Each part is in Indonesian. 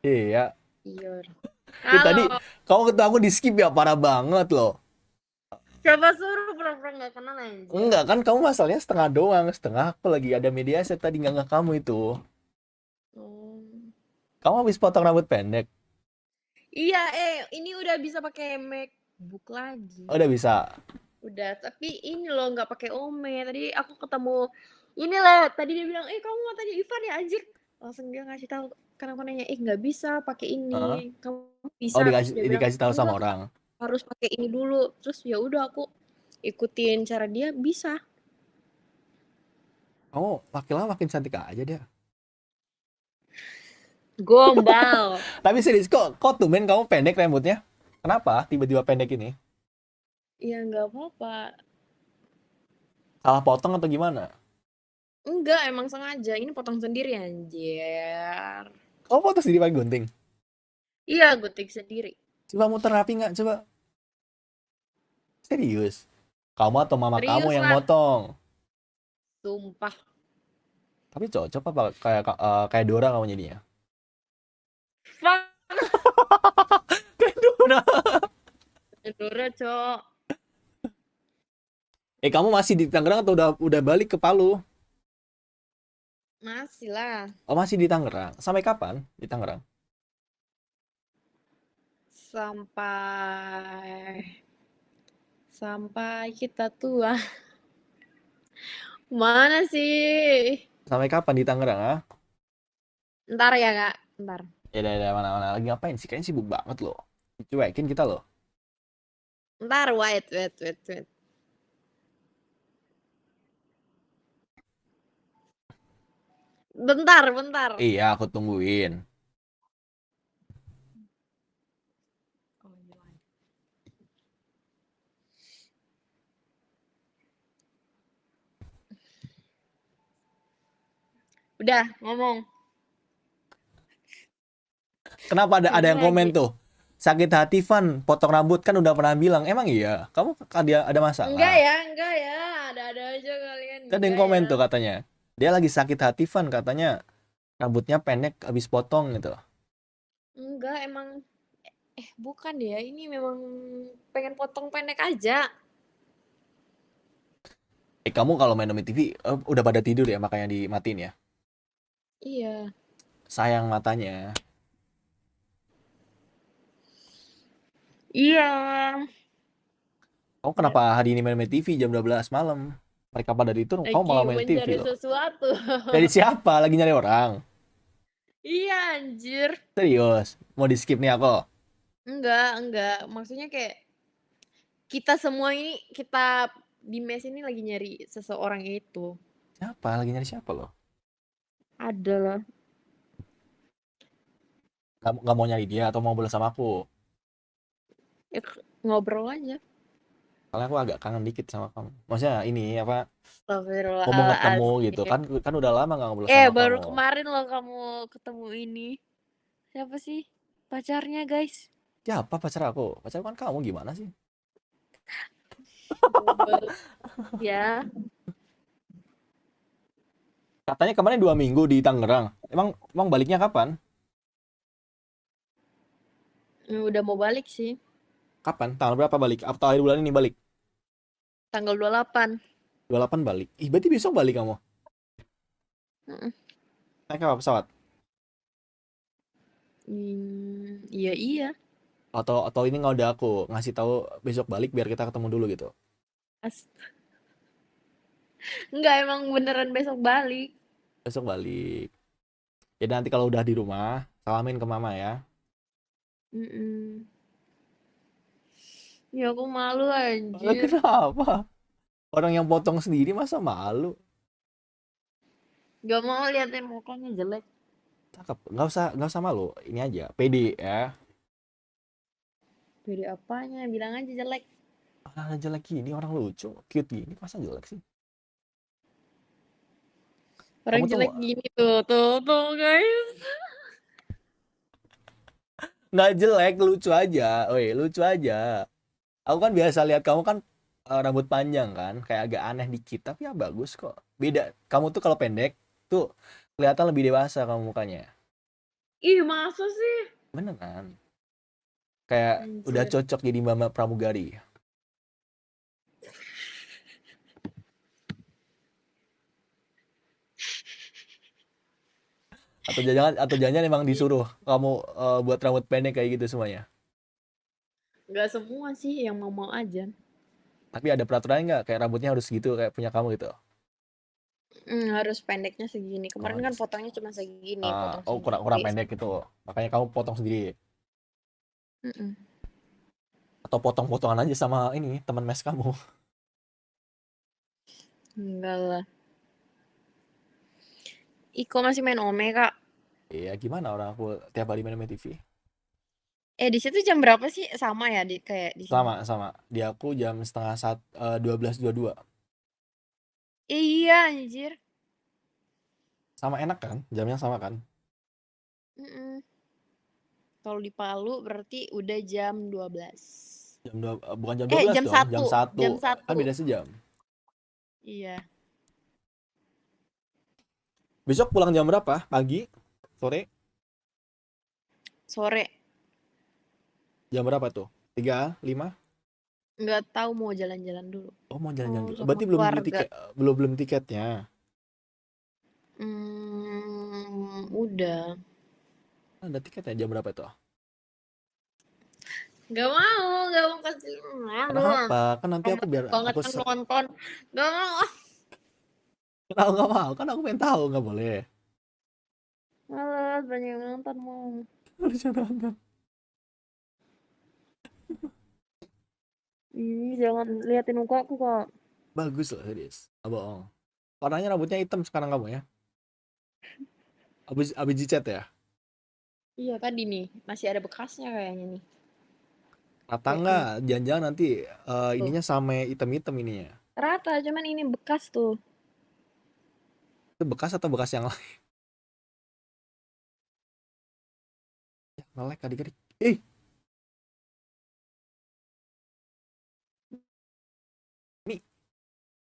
Iya. Iya. Tadi Halo. kamu ketemu aku di skip ya, parah banget loh. Siapa suruh pura-pura nggak kenal anjir. Enggak kan, kamu masalahnya setengah doang, setengah aku lagi ada media set tadi nggak kamu itu. Oh. Kamu habis potong rambut pendek. Iya, ini udah bisa pakai MacBook lagi. Oh, udah bisa. Udah, tapi ini loh nggak pakai Ome. Tadi aku ketemu inilah, tadi dia bilang, kamu mau tanya Ivan ya anjir. Langsung dia ngasih tahu, kan aku nanya, nggak bisa pakai Hah? ini. Kamu Oh, bisa? Terus dikasih dia bilang, dikasih tahu sama enggak, orang. harus pakai ini dulu. Terus ya udah aku ikutin cara dia bisa. Kamu makin lama makin cantik aja dia. Gombal. Tapi serius, kok tumben kamu pendek rambutnya? Kenapa tiba-tiba pendek ini? Ya nggak apa-apa. Salah potong atau gimana? Enggak, emang sengaja. Ini potong sendiri anjir. Kamu potong sendiri pakai gunting? Iya, gunting sendiri. Coba muter rapi nggak? Coba. Serius? Kamu atau mama kamu Serius yang lah, motong? sumpah. Tapi cocok apa kayak kayak Dora kamu jadinya? Fuck, Kayak Dora. Dora, Cok. Kamu masih di Tangerang atau udah balik ke Palu? Masih lah. Oh, masih di Tangerang. Sampai kapan di Tangerang? Sampai sampai kita tua. Mana sih? Sampai kapan di Tangerang, ah? Ntar ya, Kak. Ntar. Ya udah mana-mana lagi ngapain sih? Kayaknya sibuk banget loh. Dicuekin kita loh. Ntar, wait. Bentar. Iya, aku tungguin. Oh, iya. Udah, ngomong. Kenapa ada Ngomong yang komen lagi. tuh? Sakit hati Van, potong rambut kan udah pernah bilang. Emang iya? Kamu ada Enggak masalah? ya, enggak ya. Ada-ada aja kalian, Ada yang enggak komen ya. tuh katanya. Dia lagi sakit hati Van, katanya rambutnya pendek habis potong gitu. Enggak, emang bukan ya. Ini memang pengen potong pendek aja. Kamu kalau main Domi TV udah pada tidur ya, makanya dimatiin ya. Iya. Sayang matanya. Iya. Kamu Bener. kenapa hari ini main TV jam 12 malam? Mereka pada tidur, kamu Lagi malah main TV mencari loh. sesuatu. Dari siapa? Lagi nyari orang? Iya, anjir. Serius? Mau di skip nih aku? Enggak. Maksudnya kayak kita semua ini, kita di mes ini lagi nyari seseorang itu. Siapa? Lagi nyari siapa loh? Ada lah. Nggak mau nyari dia atau mau bolos sama aku? Ya, ngobrol aja. Soalnya aku agak kangen dikit sama kamu. Maksudnya ini apa? Ngomong ketemu gitu Astagfirullahaladzim. kan? Kan udah lama nggak ngobrol sama Baru kamu. kemarin loh kamu ketemu ini. Siapa sih? Pacarnya, guys. Siapa pacar aku? Pacar kan kamu gimana sih? Gombal. Ya, Katanya kemarin 2 minggu di Tangerang. Emang baliknya kapan? udah mau balik sih. Kapan? Tanggal berapa balik? Atau akhir bulan ini balik? Tanggal 28. 28 balik. Ih, berarti besok balik kamu. Heeh. Naik apa pesawat? Iya. Atau ini nggak udah aku ngasih tahu besok balik biar kita ketemu dulu gitu. As Enggak, emang beneran besok balik. Besok balik. Ya nanti kalau udah di rumah, salamin ke mama ya. Mhm. Ya aku malu anjir. Kenapa? Orang yang potong sendiri masa malu? Gak mau liatin mukanya jelek. Cakep. Nggak usah malu. Ini aja, pede ya. Beda apanya, bilang aja jelek. Ah, jelek gini orang lucu, cute gini, masa jelek sih? Orang Kamu tuh jelek gini tuh guys. nggak jelek, lucu aja. Woi, lucu aja. Aku kan biasa lihat kamu kan rambut panjang kan, kayak agak aneh dikit, tapi ya bagus kok. Beda. Kamu tuh kalau pendek tuh kelihatan lebih dewasa kamu mukanya. Ih, masa sih? Beneran. Kayak udah Anjir. cocok jadi mama pramugari. Atau jangan emang disuruh kamu buat rambut pendek kayak gitu semuanya. Nggak semua sih yang mau-mau aja. Tapi ada peraturan nggak kayak rambutnya harus gitu kayak punya kamu gitu? Harus pendeknya segini. Oh, Kemarin kan potongnya cuma segini, potong oh kurang kurang sendiri. pendek gitu. Makanya kamu potong sendiri Mm-mm. atau potong-potongan aja sama ini teman mes kamu. Enggak lah. Iko masih main Ome, Kak. Iya, gimana orang aku tiap hari main TV. Di situ jam berapa sih? Sama ya kayak di sini. Sama di aku jam setengah 12.22. Iya, anjir. Sama enak kan? Jamnya sama kan? Mm-mm. Kalau di Palu berarti udah jam 12. Bukan jam 12 Jam dong, jam 1. 1. Jam Kan 1. beda sejam. Iya, Besok pulang jam berapa? Pagi? Sore? sore. Jam berapa tuh? 3, 5? Nggak tahu mau jalan-jalan dulu. Oh, mau jalan-jalan dulu. Sama Berarti belum beli keluarga. tiket, belum tiketnya. Udah. Ada tiketnya jam berapa tuh? Gak mau kasih. Aduh, Kenapa? Kan nanti aku biar banget aku kan nonton. Gak mau. Kenapa nggak mau? Kan aku pengen tahu nggak boleh. Males, banyak yang nonton mau. Harus nonton. Ih, jangan liatin muka aku, Kak. Bagus loh, serius. Nggak bohong. Warnanya rambutnya hitam sekarang kamu ya? Abis dicat ya? Iya, tadi nih. Masih ada bekasnya kayaknya nih. Rata Kayak nggak? kena. Jangan-jangan nanti Tuh. ininya sampai hitam-hitam ininya. Rata, cuman ini bekas tuh. Itu bekas atau bekas yang lain? Ya, nge-lag adik-adik. Ih, ini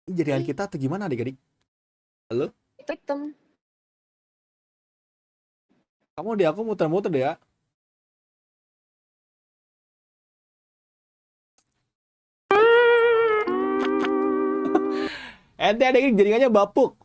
jadian Ih, kita atau gimana adik-adik? Halo? itu hitam. Kamu di aku muter-muter deh ya? Ente adik-adik jaringannya bapuk.